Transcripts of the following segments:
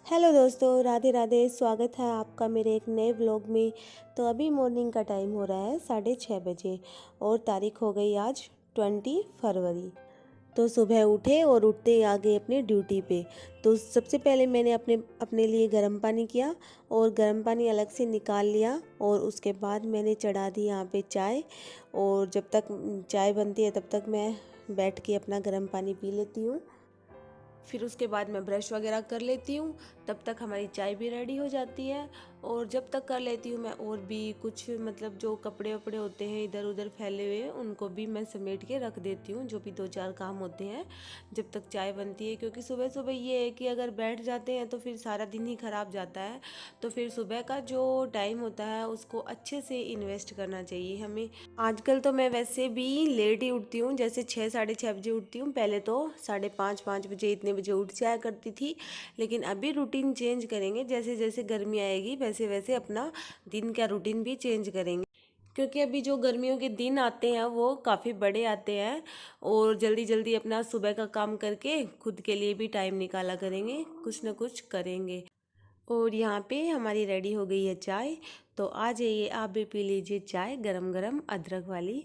Hello दोस्तों, राधे राधे। स्वागत है आपका मेरे एक नए व्लॉग में। तो अभी मॉर्निंग का टाइम हो रहा है 6:30 बजे और तारीख हो गई आज 20 फरवरी। तो सुबह उठे और उठते ही आ गए अपने ड्यूटी पे। तो सबसे पहले मैंने अपने अपने लिए गर्म पानी किया और गर्म पानी अलग से निकाल लिया और उसके बाद मैंने चढ़ा दी यहाँ पे चाय। और जब तक चाय बनती है तब तक मैं बैठ के अपना गर्म पानी पी लेती हूँ। फिर उसके बाद मैं ब्रश वगैरह कर लेती हूँ, तब तक हमारी चाय भी रेडी हो जाती है। और जब तक कर लेती हूँ मैं और भी कुछ मतलब जो कपड़े वपड़े होते हैं इधर उधर फैले हुए उनको भी मैं समेट के रख देती हूँ, जो भी दो चार काम होते हैं जब तक चाय बनती है। क्योंकि सुबह सुबह ये है कि अगर बैठ जाते हैं तो फिर सारा दिन ही ख़राब जाता है। तो फिर सुबह का जो टाइम होता है उसको अच्छे से इन्वेस्ट करना चाहिए हमें। आजकल तो मैं वैसे भी लेट ही उठती हूँ, जैसे 6 साढ़े 6 बजे उठती हूँ। पहले तो 5:30 5 बजे इतने बजे उठ जाया करती थी, लेकिन अभी रूटीन चेंज करेंगे। जैसे जैसे गर्मी आएगी वैसे वैसे अपना दिन का रूटीन भी चेंज करेंगे। क्योंकि अभी जो गर्मियों के दिन आते हैं वो काफ़ी बड़े आते हैं और जल्दी जल्दी अपना सुबह का काम करके खुद के लिए भी टाइम निकाला करेंगे, कुछ ना कुछ करेंगे। और यहाँ पे हमारी रेडी हो गई है चाय। तो आ जाइए आप भी पी लीजिए चाय गरम गरम अदरक वाली।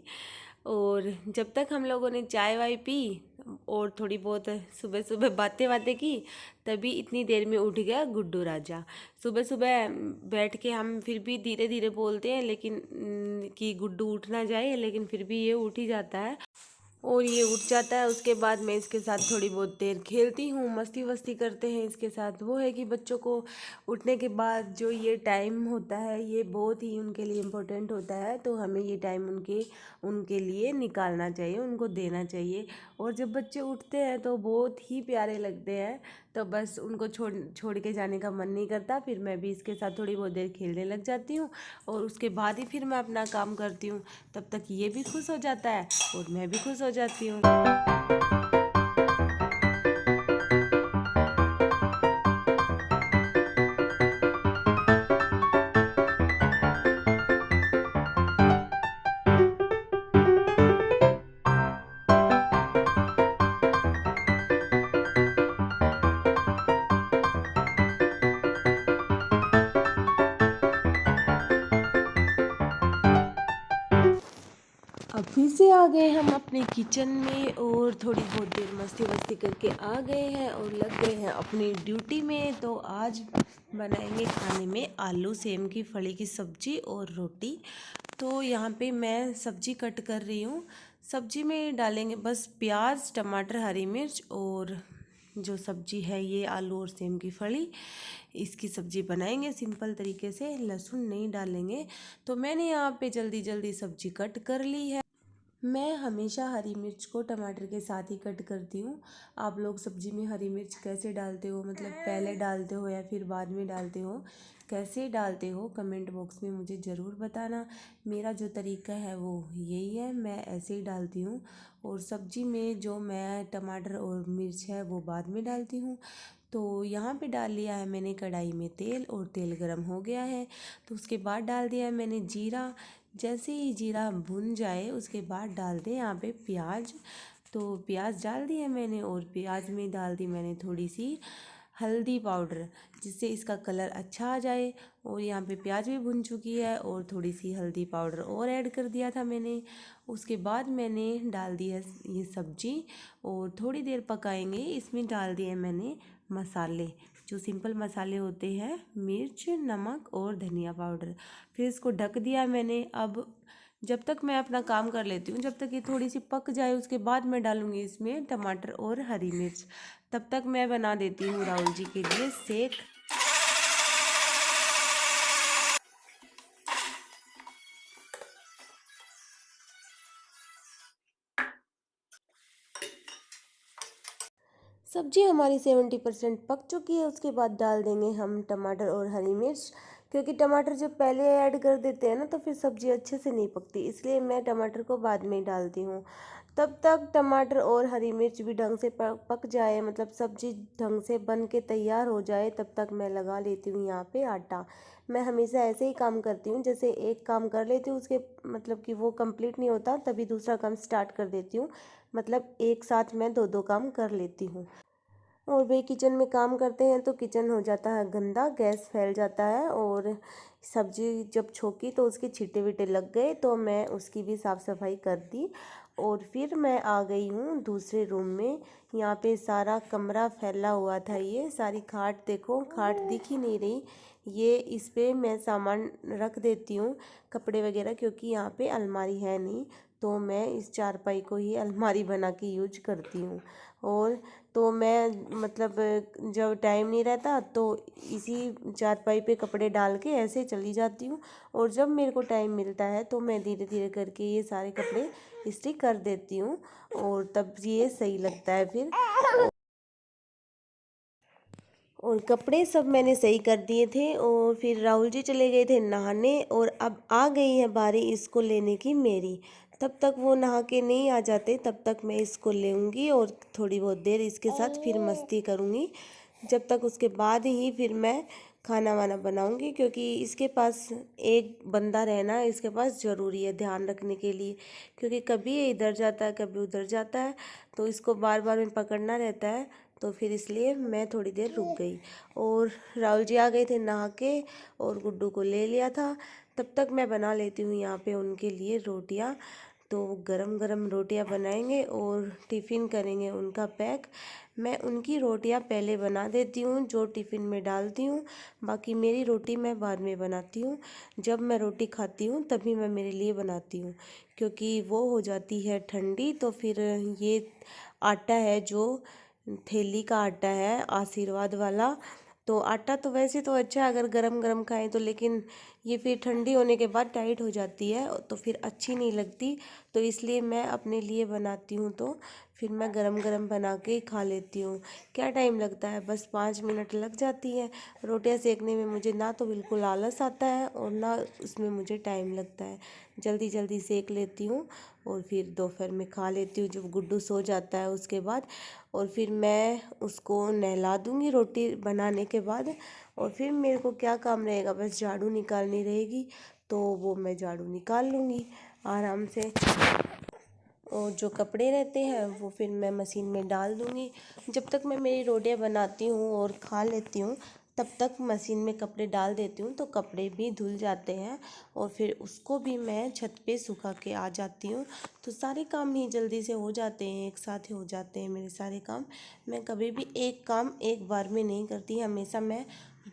और जब तक हम लोगों ने चाय वाय पी और थोड़ी बहुत सुबह सुबह बातें बातें की, तभी इतनी देर में उठ गया गुड्डू राजा। सुबह सुबह बैठ के हम फिर भी धीरे धीरे बोलते हैं लेकिन कि गुड्डू उठ ना जाए, लेकिन फिर भी ये उठ ही जाता है और ये उठ जाता है। उसके बाद मैं इसके साथ थोड़ी बहुत देर खेलती हूँ, मस्ती वस्ती करते हैं इसके साथ। वो है कि बच्चों को उठने के बाद जो ये टाइम होता है ये बहुत ही उनके लिए इम्पोर्टेंट होता है। तो हमें ये टाइम उनके उनके लिए निकालना चाहिए, उनको देना चाहिए। और जब बच्चे उठते हैं तो बहुत ही प्यारे लगते हैं। तो बस उनको छोड़ छोड़ के जाने का मन नहीं करता। फिर मैं भी इसके साथ थोड़ी बहुत देर खेलने लग जाती हूँ और उसके बाद ही फिर मैं अपना काम करती हूँ। तब तक ये भी खुश हो जाता है और मैं भी खुश हो जाती हूँ। अब फिर से आ गए हम अपने किचन में और थोड़ी बहुत देर मस्ती वस्ती करके आ गए हैं और लग गए हैं अपनी ड्यूटी में। तो आज बनाएंगे खाने में आलू सेम की फली की सब्जी और रोटी। तो यहाँ पे मैं सब्जी कट कर रही हूँ। सब्जी में डालेंगे बस प्याज टमाटर हरी मिर्च, और जो सब्जी है ये आलू और सेम की फली, इसकी सब्जी बनाएंगे सिंपल तरीके से, लहसुन नहीं डालेंगे। तो मैंने यहाँ पे जल्दी जल्दी सब्जी कट कर ली है। मैं हमेशा हरी मिर्च को टमाटर के साथ ही कट करती हूँ। आप लोग सब्जी में हरी मिर्च कैसे डालते हो, मतलब पहले डालते हो या फिर बाद में डालते हो, कैसे डालते हो, कमेंट बॉक्स में मुझे ज़रूर बताना। मेरा जो तरीका है वो यही है, मैं ऐसे ही डालती हूँ। और सब्जी में जो मैं टमाटर और मिर्च है वो बाद में डालती हूँ। तो यहाँ पे डाल लिया है मैंने कढ़ाई में तेल और तेल गरम हो गया है। तो उसके बाद डाल दिया है मैंने जीरा। जैसे ही जीरा भुन जाए उसके बाद डाल दें यहाँ पे प्याज। तो प्याज डाल दिया मैंने और प्याज में डाल दी मैंने थोड़ी सी हल्दी पाउडर, जिससे इसका कलर अच्छा आ जाए। और यहाँ पे प्याज भी भुन चुकी है और थोड़ी सी हल्दी पाउडर और ऐड कर दिया था मैंने। उसके बाद मैंने डाल दिया ये सब्जी और थोड़ी देर पकाएंगे। इसमें डाल दिए मैंने मसाले, जो सिंपल मसाले होते हैं, मिर्च नमक और धनिया पाउडर। फिर इसको ढक दिया मैंने। अब जब तक मैं अपना काम कर लेती हूँ, जब तक ये थोड़ी सी पक जाए उसके बाद मैं डालूँगी इसमें टमाटर और हरी मिर्च। तब तक मैं बना देती हूँ राहुल जी के लिए सेक। सब्जी हमारी 70% पक चुकी है। उसके बाद डाल देंगे हम टमाटर और हरी मिर्च। क्योंकि टमाटर जब पहले ऐड कर देते हैं ना तो फिर सब्जी अच्छे से नहीं पकती, इसलिए मैं टमाटर को बाद में डालती हूँ। तब तक टमाटर और हरी मिर्च भी ढंग से पक जाए, मतलब सब्जी ढंग से बन के तैयार हो जाए, तब तक मैं लगा लेती हूँ यहाँ पे आटा। मैं हमेशा ऐसे ही काम करती हूँ, जैसे एक काम कर लेती हूँ उसके मतलब कि वो कंप्लीट नहीं होता तभी दूसरा काम स्टार्ट कर देती हूँ। मतलब एक साथ मैं दो दो काम कर लेती हूँ। और भाई किचन में काम करते हैं तो किचन हो जाता है गंदा, गैस फैल जाता है। और सब्जी जब छोंकी तो उसके छींटे वीटे लग गए, तो मैं उसकी भी साफ़ सफाई कर दी। और फिर मैं आ गई हूँ दूसरे रूम में। यहाँ पे सारा कमरा फैला हुआ था, ये सारी खाट देखो, खाट दिख ही नहीं रही। ये इस पे मैं सामान रख देती हूँ, कपड़े वगैरह, क्योंकि यहाँ पे अलमारी है नहीं, तो मैं इस चारपाई को ही अलमारी बना के यूज करती हूँ। और तो मैं मतलब जब टाइम नहीं रहता तो इसी चारपाई पे कपड़े डाल के ऐसे चली जाती हूँ। और जब मेरे को टाइम मिलता है तो मैं धीरे धीरे करके ये सारे कपड़े इस्त्री कर देती हूँ, और तब ये सही लगता है फिर। और कपड़े सब मैंने सही कर दिए थे, और फिर राहुल जी चले गए थे नहाने, और अब आ गई है बारी इसको लेने की मेरी। तब तक वो नहा के नहीं आ जाते, तब तक मैं इसको लेऊंगी और थोड़ी बहुत देर इसके साथ फिर मस्ती करूंगी। जब तक उसके बाद ही फिर मैं खाना वाना बनाऊंगी, क्योंकि इसके पास एक बंदा रहना इसके पास ज़रूरी है ध्यान रखने के लिए, क्योंकि कभी ये इधर जाता है कभी उधर जाता है, तो इसको बार बार में पकड़ना रहता है। तो फिर इसलिए मैं थोड़ी देर रुक गई। और राहुल जी आ गए थे नहा के, और गुड्डू को ले लिया था। तब तक मैं बना लेती हूँ यहाँ पे उनके लिए रोटियाँ। तो गरम गरम रोटियाँ बनाएंगे और टिफ़िन करेंगे उनका पैक। मैं उनकी रोटियाँ पहले बना देती हूँ जो टिफ़िन में डालती हूँ, बाकी मेरी रोटी मैं बाद में बनाती हूँ। जब मैं रोटी खाती हूँ तभी मैं मेरे लिए बनाती हूँ, क्योंकि वो हो जाती है ठंडी। तो फिर ये आटा है जो थैली का आटा है आशीर्वाद वाला, तो आटा तो वैसे तो अच्छा है अगर गरम गरम खाएं तो, लेकिन ये फिर ठंडी होने के बाद टाइट हो जाती है तो फिर अच्छी नहीं लगती। तो इसलिए मैं अपने लिए बनाती हूँ, तो फिर मैं गरम गरम बना के खा लेती हूँ। क्या टाइम लगता है, बस 5 मिनट लग जाती है। रोटियां सेकने में मुझे ना तो बिल्कुल आलस आता है और ना उसमें मुझे टाइम लगता है, जल्दी जल्दी सेक लेती हूँ। और फिर दोपहर में खा लेती हूँ जब गुड्डू सो जाता है उसके बाद। और फिर मैं उसको नहला दूँगी रोटी बनाने के बाद। और फिर मेरे को क्या काम रहेगा, बस झाड़ू निकालनी रहेगी, तो वो मैं झाड़ू निकाल लूँगी आराम से। और जो कपड़े रहते हैं वो फिर मैं मशीन में डाल दूँगी। जब तक मैं मेरी रोटियां बनाती हूँ और खा लेती हूँ तब तक मशीन में कपड़े डाल देती हूँ, तो कपड़े भी धुल जाते हैं। और फिर उसको भी मैं छत पे सुखा के आ जाती हूँ। तो सारे काम ही जल्दी से हो जाते हैं, एक साथ ही हो जाते हैं मेरे सारे काम। मैं कभी भी एक काम एक बार में नहीं करती, हमेशा मैं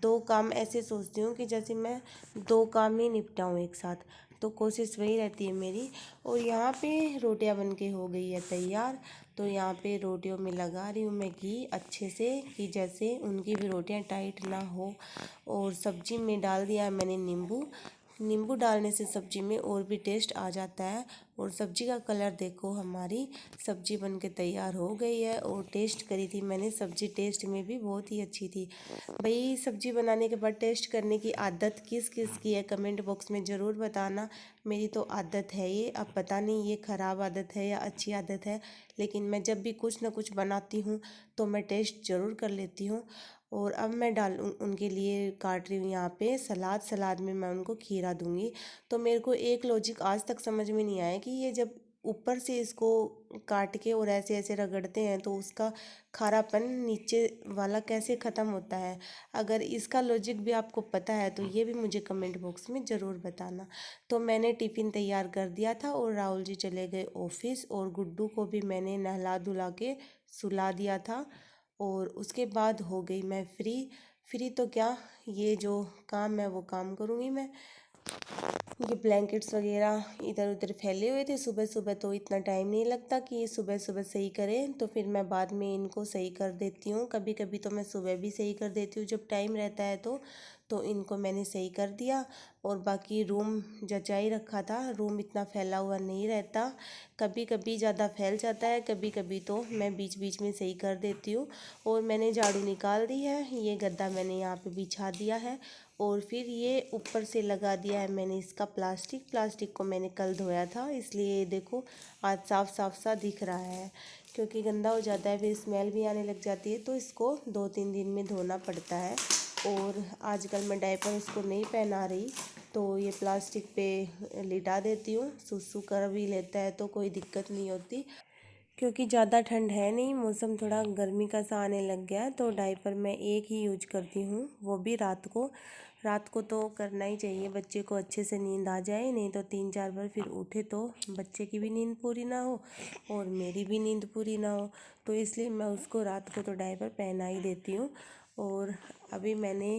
2 काम ऐसे सोचती हूँ कि जैसे मैं 2 काम ही निपटाऊँ एक साथ। तो कोशिश वही रहती है मेरी। और यहाँ पे रोटियां बन के हो गई है तैयार। तो यहाँ पे रोटियों में लगा रही हूँ मैं घी अच्छे से, कि जैसे उनकी भी रोटियां टाइट ना हो। और सब्जी में डाल दिया है मैंने नींबू। नींबू डालने से सब्जी में और भी टेस्ट आ जाता है। और सब्जी का कलर देखो, हमारी सब्जी बन के तैयार हो गई है। और टेस्ट करी थी मैंने सब्जी, टेस्ट में भी बहुत ही अच्छी थी। भाई सब्जी बनाने के बाद टेस्ट करने की आदत किस किस की है कमेंट बॉक्स में ज़रूर बताना। मेरी तो आदत है ये, अब पता नहीं ये ख़राब आदत है या अच्छी आदत है, लेकिन मैं जब भी कुछ ना कुछ बनाती हूँ तो मैं टेस्ट ज़रूर कर लेती हूँ। और अब मैं उनके लिए काट रही हूँ यहाँ पे सलाद। सलाद में मैं उनको खीरा दूँगी। तो मेरे को एक लॉजिक आज तक समझ में नहीं आया कि ये जब ऊपर से इसको काट के और ऐसे ऐसे रगड़ते हैं तो उसका खारापन नीचे वाला कैसे ख़त्म होता है। अगर इसका लॉजिक भी आपको पता है तो ये भी मुझे कमेंट बॉक्स में ज़रूर बताना। तो मैंने टिफ़िन तैयार कर दिया था और राहुल जी चले गए ऑफिस, और गुड्डू को भी मैंने नहला धुला के सुला दिया था। और उसके बाद हो गई मैं फ्री। फ्री तो क्या, ये जो काम है वो काम करूँगी मैं। ये ब्लैंकेट्स वगैरह इधर उधर फैले हुए थे सुबह सुबह, तो इतना टाइम नहीं लगता कि ये सुबह सुबह सही करें, तो फिर मैं बाद में इनको सही कर देती हूँ। कभी कभी तो मैं सुबह भी सही कर देती हूँ जब टाइम रहता है तो इनको मैंने सही कर दिया। और बाकी रूम जचा ही रखा था, रूम इतना फैला हुआ नहीं रहता, कभी कभी ज़्यादा फैल जाता है, कभी कभी तो मैं बीच बीच में सही कर देती हूँ। और मैंने झाड़ू निकाल दी है, ये गद्दा मैंने यहाँ पे बिछा दिया है। और फिर ये ऊपर से लगा दिया है मैंने इसका प्लास्टिक। प्लास्टिक को मैंने कल धोया था, इसलिए ये देखो आज साफ साफ सा दिख रहा है, क्योंकि गंदा हो जाता है फिर स्मेल भी आने लग जाती है, तो इसको 2-3 दिन में धोना पड़ता है। और आजकल मैं डायपर उसको नहीं पहना रही, तो ये प्लास्टिक पे लिटा देती हूँ, सुसु कर भी लेता है तो कोई दिक्कत नहीं होती, क्योंकि ज़्यादा ठंड है नहीं, मौसम थोड़ा गर्मी का सा आने लग गया है, तो डायपर मैं एक ही यूज करती हूँ, वो भी रात को। रात को तो करना ही चाहिए, बच्चे को अच्छे से नींद आ जाए, नहीं तो 3-4 बार फिर उठे तो बच्चे की भी नींद पूरी ना हो और मेरी भी नींद पूरी ना हो। तो इसलिए मैं उसको रात को तो डायपर पहना ही देती हूँ। और अभी मैंने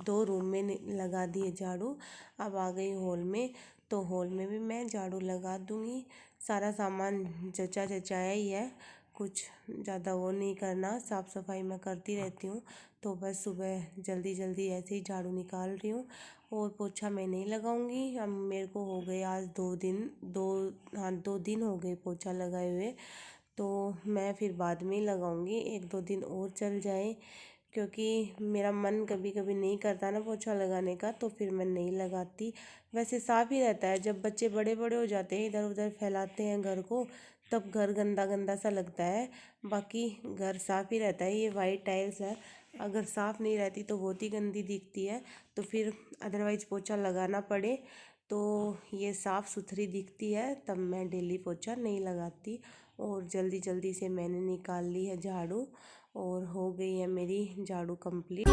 2 रूम में लगा दिए झाड़ू, अब आ गई हॉल में, तो हॉल में भी मैं झाड़ू लगा दूँगी। सारा सामान जचा जचाया ही है, कुछ ज़्यादा वो नहीं करना, साफ़ सफाई मैं करती रहती हूँ। तो बस सुबह जल्दी जल्दी ऐसे ही झाड़ू निकाल रही हूँ और पोछा मैं नहीं लगाऊंगी। अब मेरे को हो गए आज 2 दिन हो गए पोछा लगाए हुए, तो मैं फिर बाद में ही लगाऊंगी, 1-2 दिन और चल जाए, क्योंकि मेरा मन कभी कभी नहीं करता ना पोछा लगाने का, तो फिर मैं नहीं लगाती। वैसे साफ़ ही रहता है, जब बच्चे बड़े बड़े हो जाते हैं, इधर उधर फैलाते हैं घर को, तब घर गंदा गंदा सा लगता है। बाकी घर साफ़ ही रहता है। ये वाइट टाइल्स है, अगर साफ़ नहीं रहती तो बहुत ही गंदी दिखती है, तो फिर अदरवाइज़ पोछा लगाना पड़े तो ये साफ़ सुथरी दिखती है, तब मैं डेली पोछा नहीं लगाती। और जल्दी जल्दी से मैंने निकाल ली है झाड़ू और हो गई है मेरी झाड़ू कंप्लीट।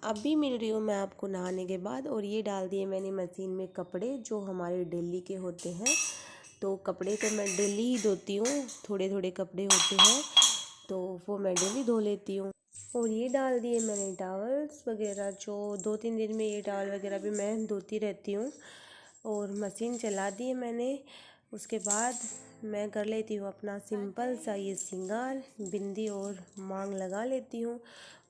अभी मिल रही हूँ मैं आपको नहाने के बाद, और ये डाल दिए मैंने मशीन में कपड़े जो हमारे डेली के होते हैं। तो कपड़े तो मैं डेली ही धोती हूँ, थोड़े थोड़े कपड़े होते हैं तो वो मैं डेली धो लेती हूँ। और ये डाल दिए मैंने टॉवल्स वगैरह, जो 2-3 दिन में ये टॉवल वगैरह भी मैं धोती रहती हूँ। और मशीन चला दी है मैंने। उसके बाद मैं कर लेती हूँ अपना सिंपल सा ये सिंगार, बिंदी और मांग लगा लेती हूँ।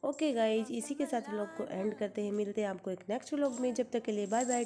ओके गाइज, इसी के साथ व्लॉग को एंड करते हैं, मिलते हैं आपको एक नेक्स्ट व्लॉग में। जब तक के लिए बाय बाय।